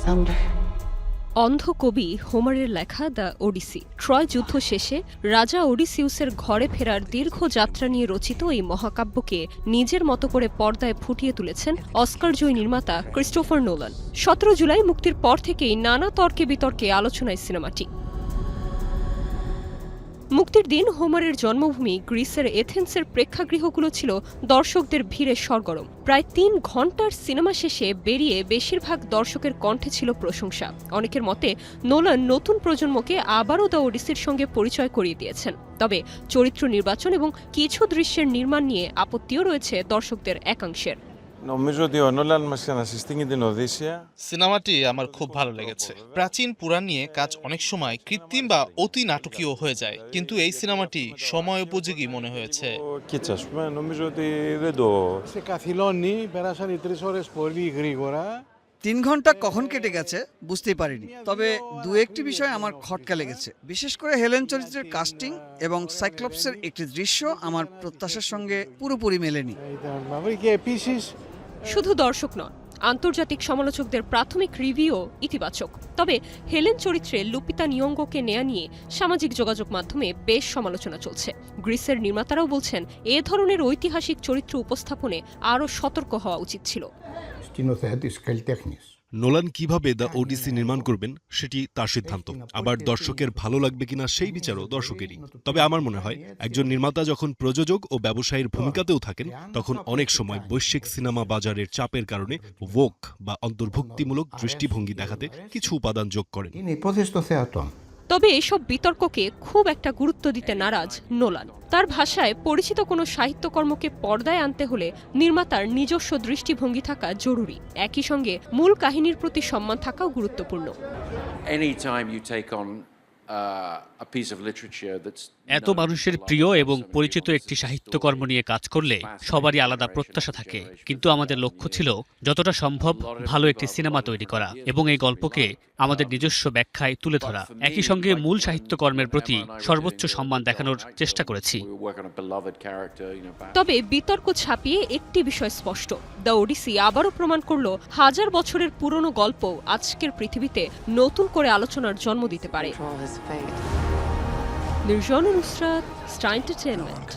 someday. অন্ধ কবি হোমারের লেখা দ্য ওডিসি ট্রয় যুদ্ধ শেষে রাজা ওডিসিউসের ঘরে ফেরার দীর্ঘ যাত্রা নিয়ে রচিত এই মহাকাব্যকে নিজের মতো করে পর্দায় ফুটিয়ে তুলেছেন অস্কারজয়ী নির্মাতা ক্রিস্টোফার নোলান। 17 জুলাই মুক্তির পর থেকেই নানা তর্কে বিতর্কে আলোচনায় সিনেমাটি। মুক্তির দিন হোমারের জন্মভূমি গ্রিসের এথেন্সের প্রেক্ষাগৃহগুলো ছিল দর্শকদের ভিড়ে সরগরম। প্রায় 3 ঘণ্টার সিনেমা শেষে বেরিয়ে বেশিরভাগ দর্শকের কণ্ঠে ছিল প্রশংসা। অনেকের মতে নোলান নতুন প্রজন্মকে আবারও দ্য ওডিসির সঙ্গে পরিচয় করিয়ে দিয়েছেন। তবে চরিত্র নির্বাচন এবং কিছু দৃশ্যের নির্মাণ নিয়ে আপত্তিও রয়েছে দর্শকদের একাংশের। সিনেমাটি আমার খুব ভালো লেগেছে। প্রাচীন পুরাণ নিয়ে কাজ অনেক সময় কৃত্রিম বা অতি নাটকীয় হয়ে যায়, কিন্তু এই সিনেমাটি সময় উপযোগী মনে হয়েছে। 3 ঘন্টা কখন কেটে গেছে বুঝতেই পারিনি, তবে 2-1টি বিষয় আমার খটকা লেগেছে। বিশেষ করে হেলেন চরিত্রের কাস্টিং এবং সাইক্লপসের একটি দৃশ্য আমার প্রত্যাশার সঙ্গে পুরোপুরি মেলেনি। শুধু দর্শক নন, আন্তর্জাতিক সমালোচকদের প্রাথমিক রিভিউ ইতিবাচক। তবে হেলেন চরিত্রে লুপিতা নিয়োঙ্গোকে নেয়া নিয়ে সামাজিক যোগাযোগ মাধ্যমে বেশ সমালোচনা চলছে। গ্রিসের নির্মাতারাও বলছেন এ ধরনের ঐতিহাসিক চরিত্র উপস্থাপনে আরও সতর্ক হওয়া উচিত ছিল। নোলান কিভাবে দ্য ওডিসি নির্মাণ করবেন সেটি তার সিদ্ধান্ত, আবার দর্শকের ভালো লাগবে কিনা সেই বিচারও দর্শকেরই। তবে আমার মনে হয় একজন নির্মাতা যখন প্রযোজক ও ব্যবসায়ীর ভূমিকাতেও থাকেন, তখন অনেক সময় বৈশ্বিক সিনেমা বাজারের চাপের কারণে ভোক বা অন্তর্ভুক্তিমূলক দৃষ্টিভঙ্গি দেখাতে কিছু উপাদান যোগ করেন। তবে এসব বিতর্ককে খুব একটা গুরুত্ব দিতে নারাজ নোলান। তার ভাষায় পরিচিত কোনো সাহিত্যকর্মকে পর্দায় আনতে হলে নির্মাতার নিজস্ব দৃষ্টিভঙ্গি থাকা জরুরি। একই সঙ্গে মূল কাহিনীর প্রতি সম্মান থাকাও গুরুত্বপূর্ণ। এত মানুষের প্রিয় এবং পরিচিত একটি সাহিত্যকর্ম নিয়ে কাজ করলে সবারই আলাদা প্রত্যাশা থাকে, কিন্তু আমাদের লক্ষ্য ছিল যতটা সম্ভব ভালো একটি সিনেমা তৈরি করা এবং এই গল্পকে আমাদের নিজস্ব ব্যাখ্যায় তুলে ধরা। একই সঙ্গে মূল সাহিত্যকর্মের প্রতি সর্বোচ্চ সম্মান দেখানোর চেষ্টা করেছি। তবে বিতর্ক ছাপিয়ে একটি বিষয় স্পষ্ট, দ্য ওডিসি আবারও প্রমাণ করল 1000 বছরের পুরনো গল্প আজকের পৃথিবীতে নতুন করে আলোচনার জন্ম দিতে পারে। নির্জন নুসরাত, স্টার এন্টারটেইনমেন্ট।